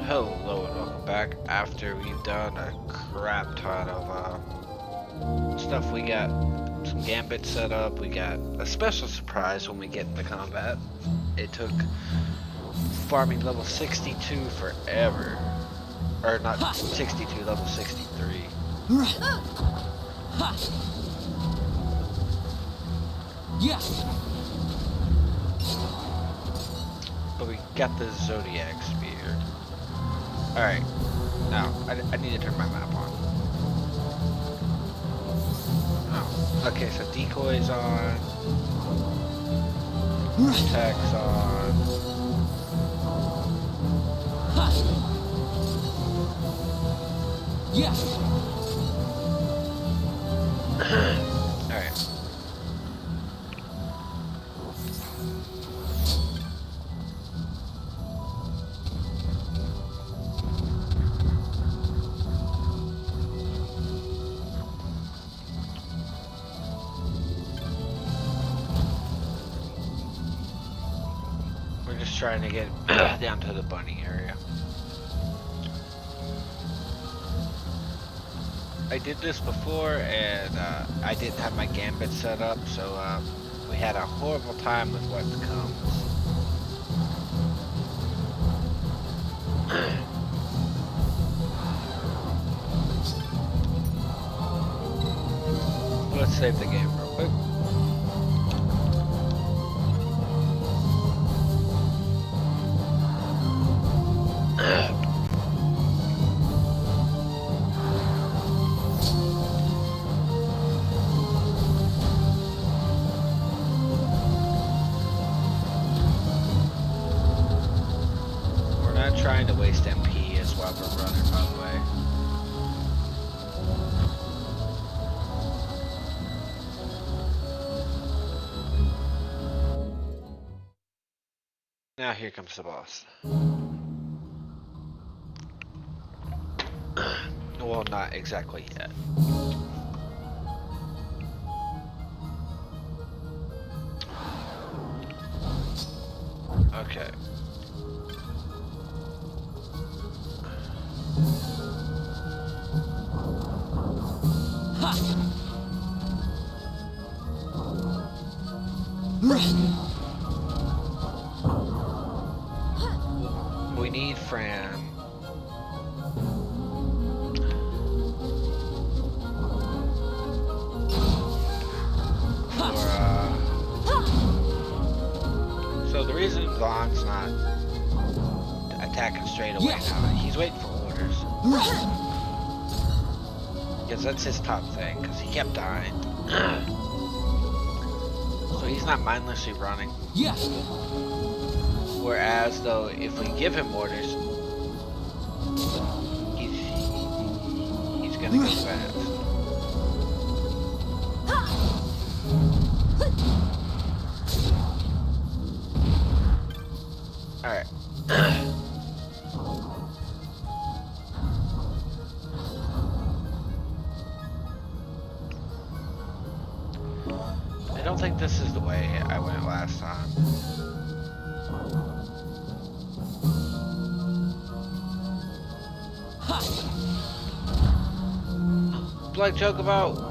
Hello and welcome back after we've done a crap ton of stuff. We got some gambits set up, we got a special surprise when we get into combat. It took farming level 62 forever. Or not 62, level 63. Yeah. But we got the Zodiac Spear. Alright, now, I need to turn my map on. Oh, okay, so decoys on. Attacks on. Yeah. Alright. We're just trying to get down to the bunny area. I did this before and I didn't have my gambit set up, so we had a horrible time with what comes. Let's save the game real quick. We're not trying to waste MP as while we're running, by the way. Now here comes the boss. Well, not exactly yet. Okay. We need Fran. So the reason Vaughn's not attacking straight away now, he's waiting for orders. Because that's his top thing, because he kept dying. So he's not mindlessly running. Yeah. Whereas though, if we give him orders, he's gonna go fast. Alright. I don't think this is the way I went last time. Like joke about.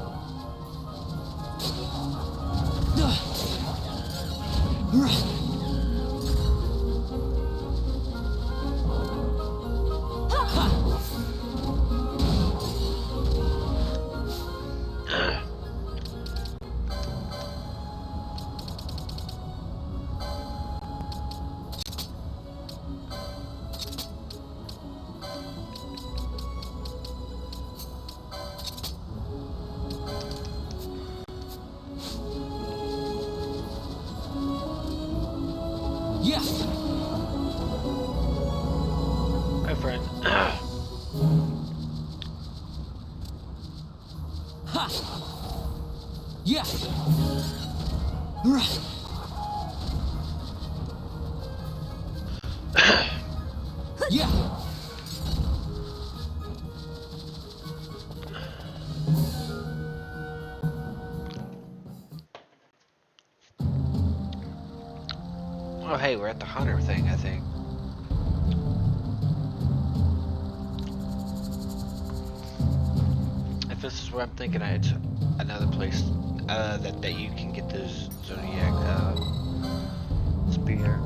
Yeah. My friend. Yeah. Yeah. Oh, hey, we're at the hunter thing, I think. this is where I'm thinking it's another place that you can get this Zodiac spear.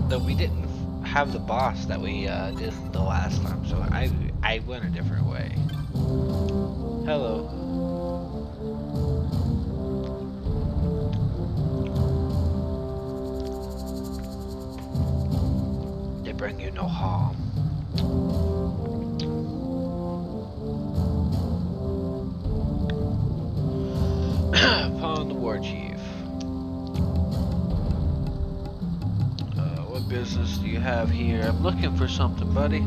Though we didn't have the boss that we did the last time, so I went a different way. Hello. They bring you no harm. Upon the war chief. What business do you have here? I'm looking for something, buddy.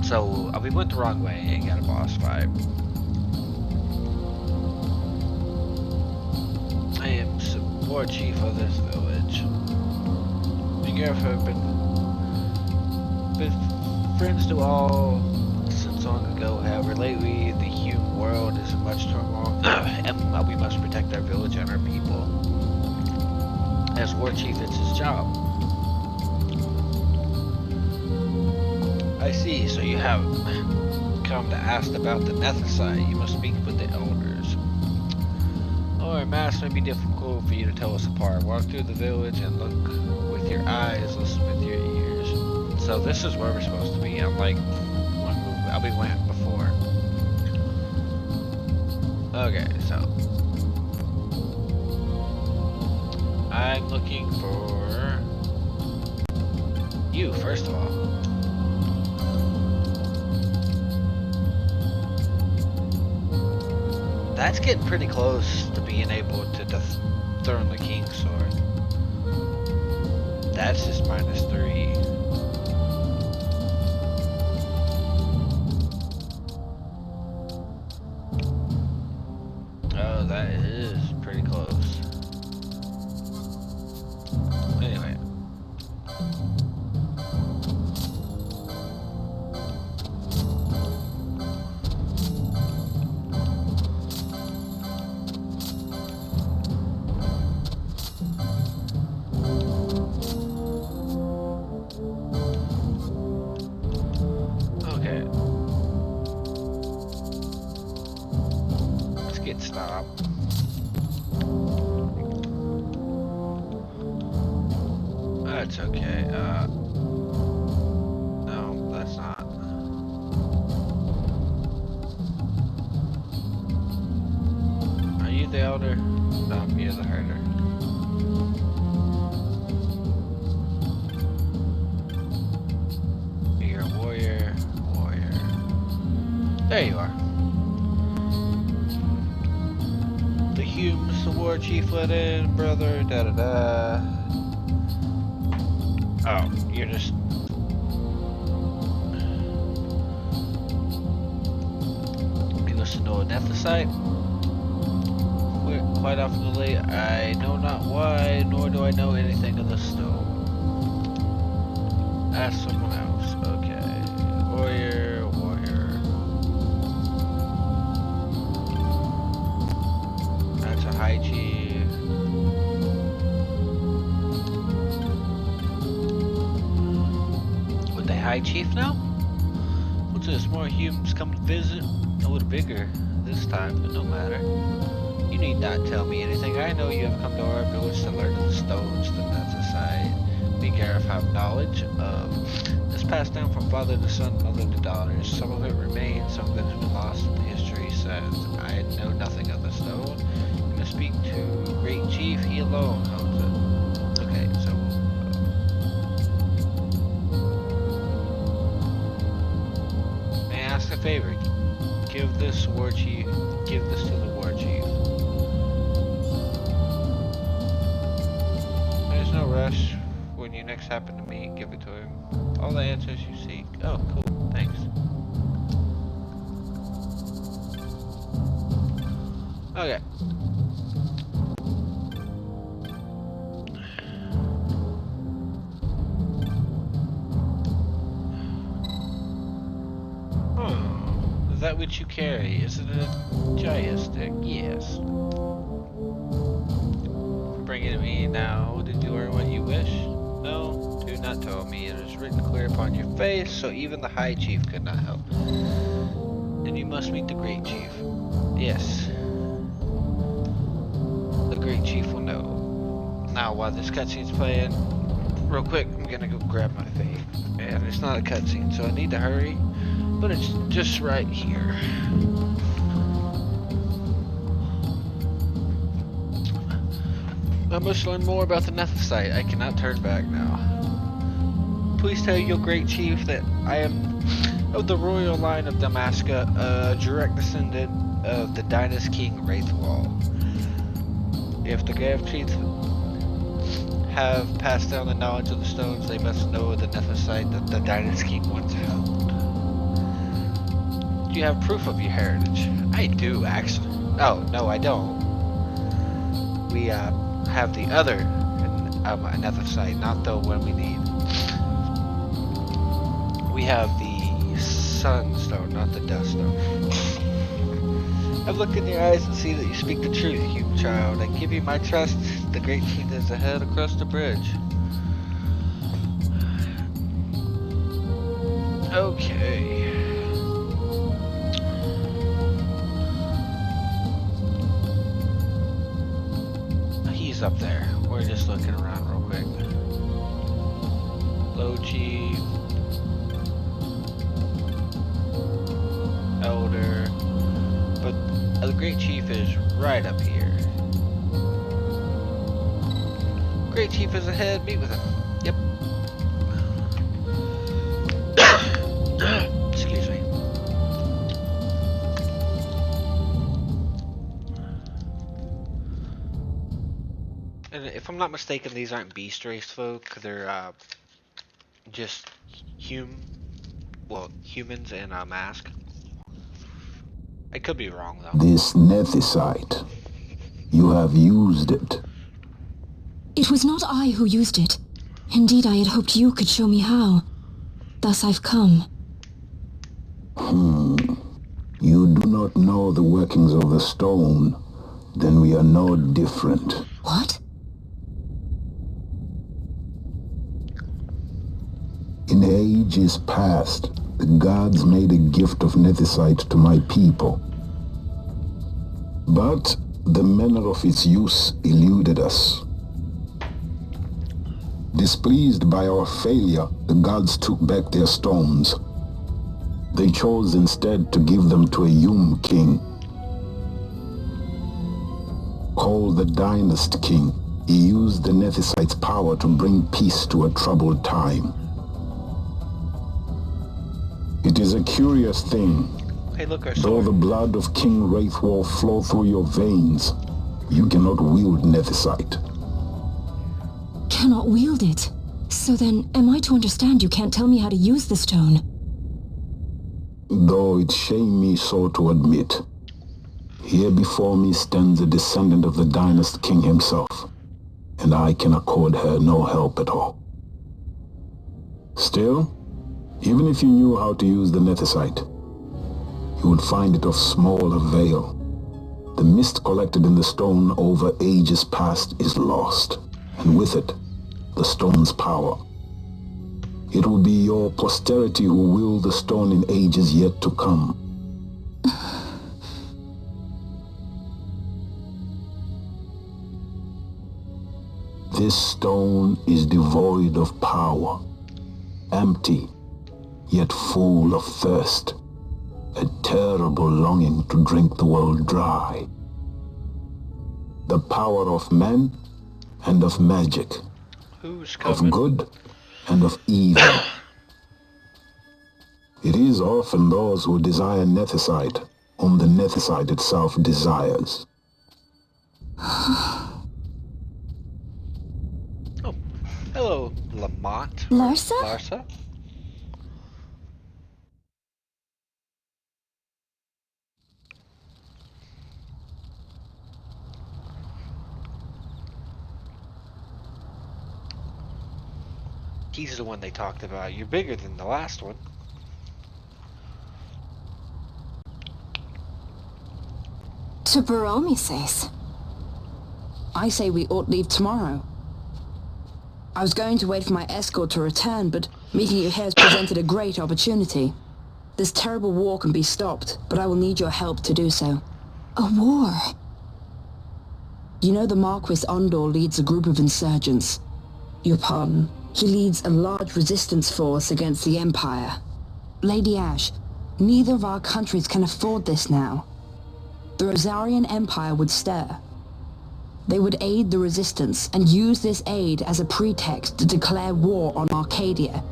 So, we went the wrong way and got a boss fight. I am war chief of this village. Me and Gareth have been friends to all since long ago. However, lately the human world is in much turmoil, and we must protect our village and our people. As war chief, it's his job. I see, so you have come to ask about the Nethicite. You must speak with the elders. Or mass may be difficult for you to tell us apart. Walk through the village and look with your eyes, listen with your ears. So this is where we're supposed to be, unlike when we went before. Okay, so I'm looking for you, first of all. That's getting pretty close to being able to dethrone the King's Sword. That's just -3. Oh, that is pretty close. Anyway. Stop. That's okay. No, that's not. Are you the elder? You're the herder. You're a warrior. There you are. The war chief let in, brother, da-da-da. Oh, you're just... You listen to a Nethicite? Quite oftenly, I know not why, nor do I know anything of the stone. Ask someone else. Okay. Warrior. High chief. Would the high chief know? What's this? More humans come to visit? A little bigger this time, but no matter. You need not tell me anything. I know you have come to our village to learn of the stones, the Nethicite. Me and Gareth have knowledge of this passed down from father to son, mother to daughters. Some of it remains, some of it has been lost. The history says I know nothing of the stone. Speak to great chief, he alone owns it. Okay, so may I ask a favor? Give this to the war chief. There's no rush. When you next happen to meet, give it to him. All the answers you seek. Oh, cool, thanks. Okay. that what you carry? Is it a Jaya stick? Yes. Bring it to me now. Did you earn what you wish? No, do not tell me. It is written clear upon your face, so even the High Chief could not help. Then you must meet the Great Chief. Yes. The Great Chief will know. Now, while this cutscene's playing, real quick, I'm gonna go grab my fate. And it's not a cutscene, so I need to hurry, but it's just right here. I must learn more about the Nethicite. I cannot turn back now. Please tell your Great Chief that I am of the royal line of Damascus, a direct descendant of the dynasty King Wraithwall. If the Grave Chief have passed down the knowledge of the stones, they must know the Nethicite that the dynasty King once held. Do you have proof of your heritage? I do, actually. Oh, no, I don't. We, have the other Nethicite, not the one we need. We have the Sunstone, not the Duststone. I've looked in your eyes and see that you speak the truth, human child. I give you my trust. The Great Chief is ahead across the bridge. Okay. He's up there. We're just looking around real quick. Low Chief. Elder. But the Great Chief is right up here. Great Chief is ahead. Meet with him. Yep. Excuse me. And if I'm not mistaken, these aren't beast race folk. They're just humans in a mask. I could be wrong though. This Nethicite, you have used it. It was not I who used it. Indeed, I had hoped you could show me how. Thus I've come. You do not know the workings of the stone, then we are no different. What? In ages past, the gods made a gift of Nethicite to my people. But the manner of its use eluded us. Displeased by our failure, the gods took back their stones. They chose instead to give them to a Yum king. Called the Dynast King, he used the Nethicite's power to bring peace to a troubled time. It is a curious thing. Hey, look, our Though sword. the blood of King Wraithwall flow through your veins, you cannot wield Nethicite. Cannot wield it. So then, am I to understand you can't tell me how to use the stone? Though it shame me so to admit, here before me stands a descendant of the Dynast King himself, and I can accord her no help at all. Still, even if you knew how to use the Nethicite, you would find it of small avail. The mist collected in the stone over ages past is lost, and with it, the stone's power. It will be your posterity who will the stone in ages yet to come. This stone is devoid of power, empty, yet full of thirst, a terrible longing to drink the world dry. The power of men and of magic, Who's of coming? good and of evil. It is often those who desire Nethicite whom the Nethicite itself desires. Oh, hello, Lamont. Larsa? Larsa? He's the one they talked about. You're bigger than the last one. To Baromi says. I say we ought leave tomorrow. I was going to wait for my escort to return, but meeting you here has presented a great opportunity. This terrible war can be stopped, but I will need your help to do so. A war? You know the Marquis Ondor leads a group of insurgents. Your pardon. He leads a large resistance force against the Empire. Lady Ash, neither of our countries can afford this now. The Rosarian Empire would stir. They would aid the resistance and use this aid as a pretext to declare war on Arcadia,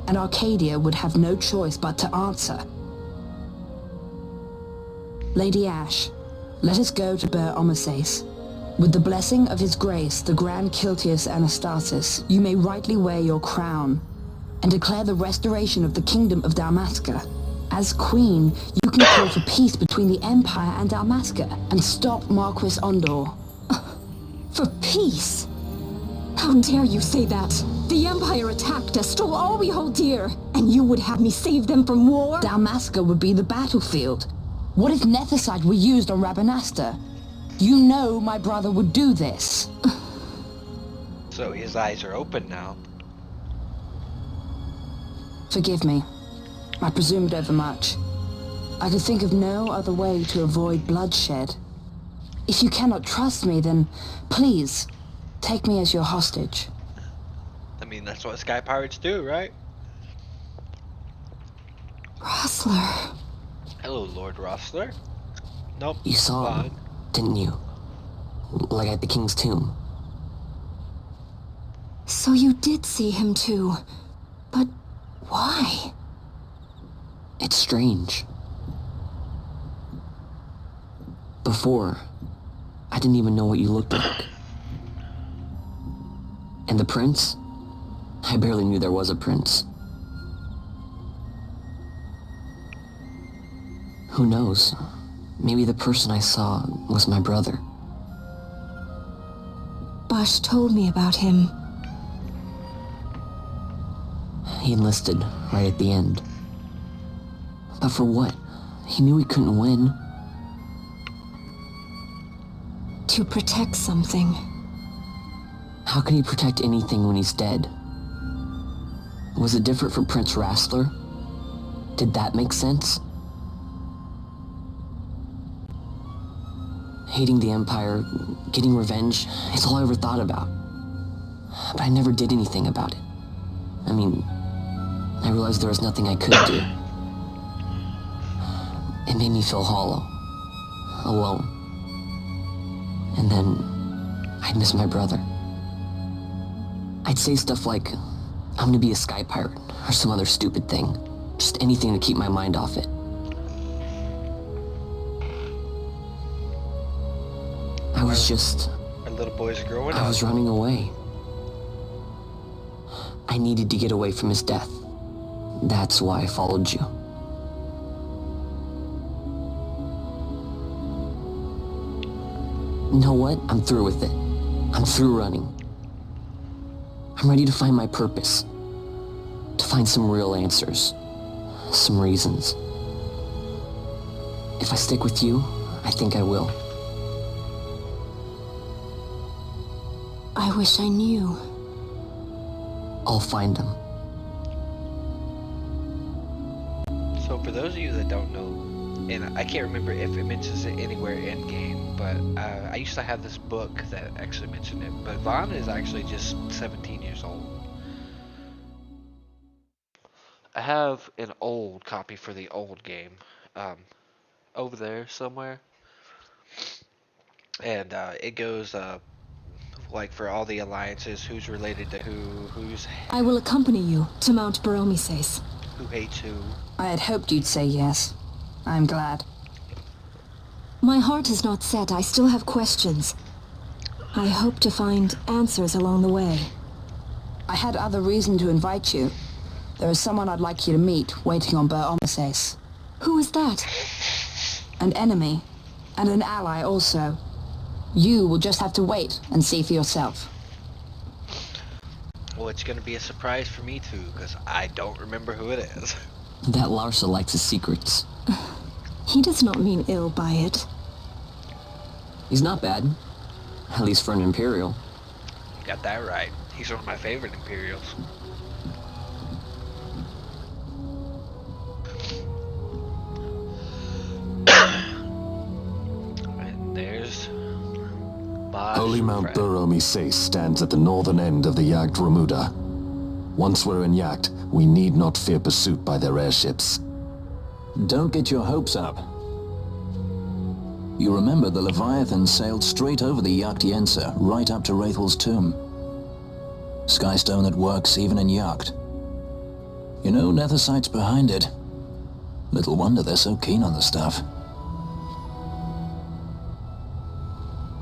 and Arcadia would have no choice but to answer. Lady Ash, let us go to Ber Omases. With the blessing of His Grace, the Grand Kiltius Anastasis, you may rightly wear your crown and declare the restoration of the Kingdom of Dalmasca. As Queen, you can call for peace between the Empire and Dalmasca and stop Marquis Ondor. For peace? How dare you say that? The Empire attacked us, stole all we hold dear, and you would have me save them from war? Dalmasca would be the battlefield. What if Nethicite were used on Rabanasta? You know my brother would do this. So his eyes are open now. Forgive me. I presumed overmuch. I could think of no other way to avoid bloodshed. If you cannot trust me, then please, take me as your hostage. I mean, that's what Sky Pirates do, right? Rossler. Hello, Lord Rossler. Nope. You saw him, didn't you? Like at the King's tomb. So you did see him too. But why? It's strange. Before, I didn't even know what you looked like. And the prince? I barely knew there was a prince. Who knows? Maybe the person I saw was my brother. Bosch told me about him. He enlisted right at the end. But for what? He knew he couldn't win. To protect something. How can he protect anything when he's dead? Was it different for Prince Rassler? Did that make sense? Hating the Empire, getting revenge, it's all I ever thought about. But I never did anything about it. I mean, I realized there was nothing I could do. It made me feel hollow, alone. And then, I'd miss my brother. I'd say stuff like, I'm gonna be a sky pirate, or some other stupid thing. Just anything to keep my mind off it. I was just... Our little boy's growing up. I was running away. I needed to get away from his death. That's why I followed you. You know what? I'm through with it. I'm through running. I'm ready to find my purpose. To find some real answers. Some reasons. If I stick with you, I think I will. I wish I knew. I'll find them. So for those of you that don't know, and I can't remember if it mentions it anywhere in game, but I used to have this book that actually mentioned it. But Vaughn is actually just 17 years old. I have an old copy for the old game over there somewhere, and it goes like for all the alliances, who's related to who's I will accompany you to Mount Baromises. who hates who. I had hoped you'd say yes. I'm glad. My heart is not set. I still have questions. I hope to find answers along the way. I had other reason to invite you. There is someone I'd like you to meet, waiting on Ber Omases. Who is that? An enemy, and an ally also. You will just have to wait and see for yourself. Well, it's going to be a surprise for me too, because I don't remember who it is. That Larsa likes his secrets. He does not mean ill by it. He's not bad. At least for an Imperial. Got that right. He's one of my favorite Imperials. And there's Bosch. Holy Mount Boromi Sace stands at the northern end of the Yacht Remuda. Once we're in Yacht, we need not fear pursuit by their airships. Don't get your hopes up. You remember the Leviathan sailed straight over the Yacht, right up to Wraithel's tomb. Skystone that works even in Yacht. You know, Nethersight's behind it. Little wonder they're so keen on the stuff.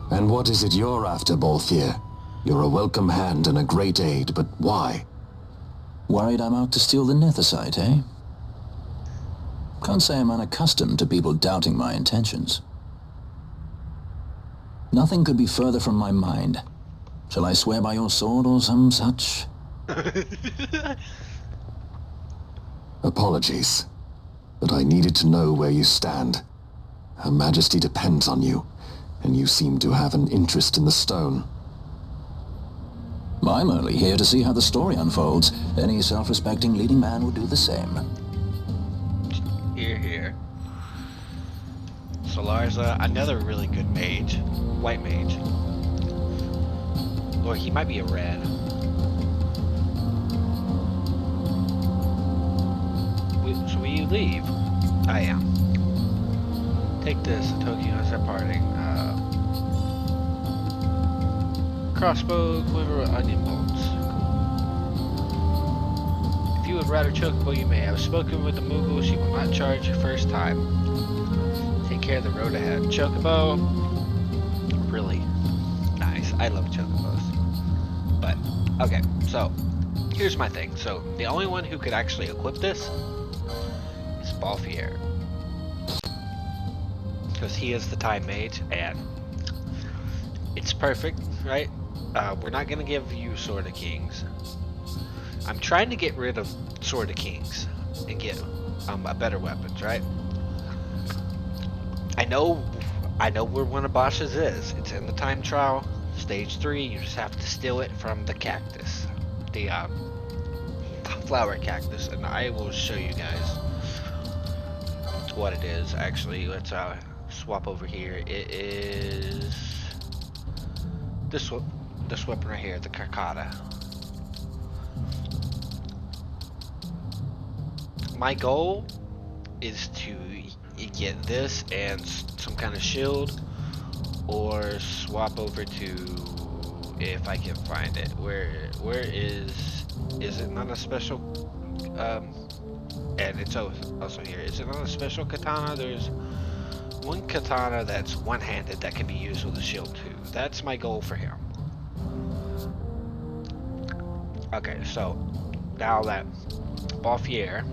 And what is it you're after, Balthier? You're a welcome hand and a great aid, but why? Worried I'm out to steal the Nethersight, eh? Can't say I'm unaccustomed to people doubting my intentions. Nothing could be further from my mind. Shall I swear by your sword or some such? Apologies, but I needed to know where you stand. Her Majesty depends on you, and you seem to have an interest in the stone. I'm only here to see how the story unfolds. Any self-respecting leading man would do the same. Here, here. Solarza, another really good mage. White mage. Or he might be a red. So will you leave? I am. Take this, the token is departing. Crossbow, quiver, onion bolts. If you would rather chocobo, you may. I have spoken with the Mughal. She will not charge your first time. Take care of the road ahead. Chocobo, really nice. I love chocobos. But okay, so here's my thing. So the only one who could actually equip this is Balthier, because he is the time mage, and it's perfect, right? We're not gonna give you Sword of Kings. I'm trying to get rid of Sword of Kings and get a better weapons, right? I know where one of Bosch's is. It's in the time trial, stage 3. You just have to steal it from the cactus, the flower cactus, and I will show you guys what it is. Actually, let's swap over here. It is this weapon right here, the Carcata. My goal is to get this and some kind of shield, or swap over to, if I can find it, where is it not a special, and it's also here, is it not a special katana? There's one katana that's one-handed that can be used with a shield too. That's my goal for him. Okay, so now that Balthier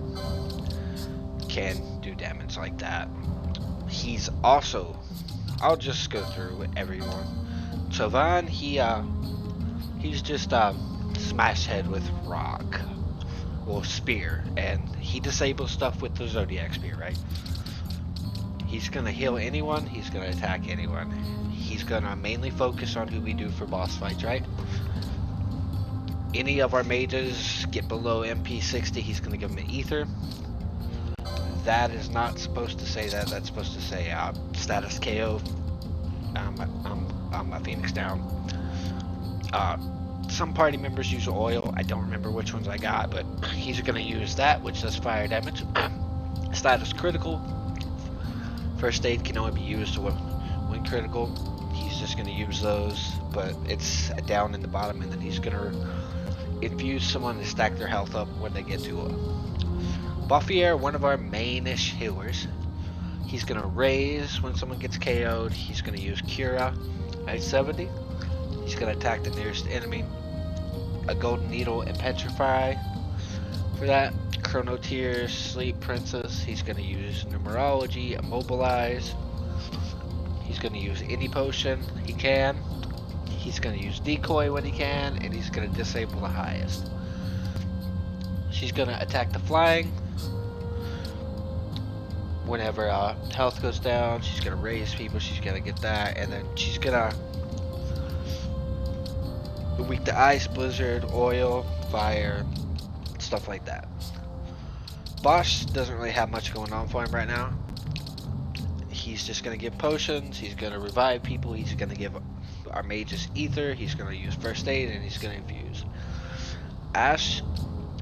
can do damage like that, he's also, I'll just go through everyone. Chovan, he's just smash head with rock, well, spear, and he disables stuff with the Zodiac spear, right? He's gonna heal anyone, he's gonna attack anyone. He's gonna mainly focus on who we do for boss fights, right? Any of our mages get below MP 60, he's gonna give them an ether. That is not supposed to say that. That's supposed to say status KO. I'm a Phoenix down. Some party members use oil. I don't remember which ones I got, but he's gonna use that, which does fire damage. Status critical. First aid can only be used when critical. He's just gonna use those, but it's down in the bottom, and then he's gonna infuse someone to stack their health up when they get to Balthier, one of our main-ish healers. He's gonna raise when someone gets KO'd. He's gonna use Cura at 70. He's gonna attack the nearest enemy. A Golden Needle and Petrify for that. Chrono Tear, Sleep Princess. He's gonna use Numerology, Immobilize. He's gonna use any potion he can. He's gonna use Decoy when he can, and he's gonna disable the highest. She's gonna attack the flying. whenever health goes down, she's gonna raise people, she's gonna get that, and then she's gonna weak to ice, blizzard, oil, fire, stuff like that. Bosch doesn't really have much going on for him right now. He's just gonna give potions, he's gonna revive people, he's gonna give our mages ether, he's gonna use first aid, and he's gonna infuse. Ash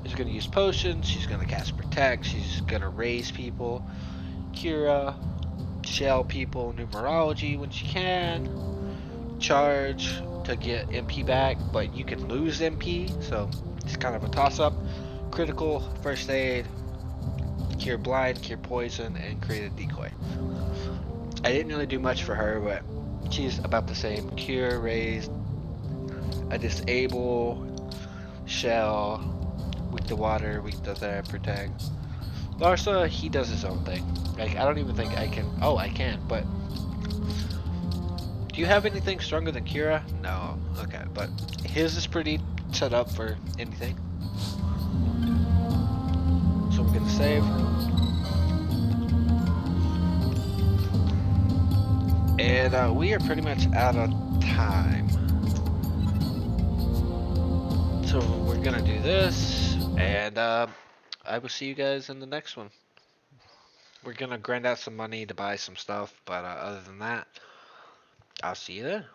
is gonna use potions, she's gonna cast protect, she's gonna raise people. Kira, shell people, numerology when she can. Charge to get MP back, but you can lose MP, so it's kind of a toss-up. Critical, first aid, cure blind, cure poison, and create a decoy. I didn't really do much for her, but she's about the same. Cure, raise, a disable, shell, weak to water, weak to that, protect. Larsa, he does his own thing. Like, I don't even think I can. Oh, I can, but do you have anything stronger than Kira? No. Okay, but his is pretty set up for anything. So we're gonna save. And we are pretty much out of time. So we're gonna do this, and I will see you guys in the next one. We're gonna grind out some money to buy some stuff, but other than that, I'll see you there.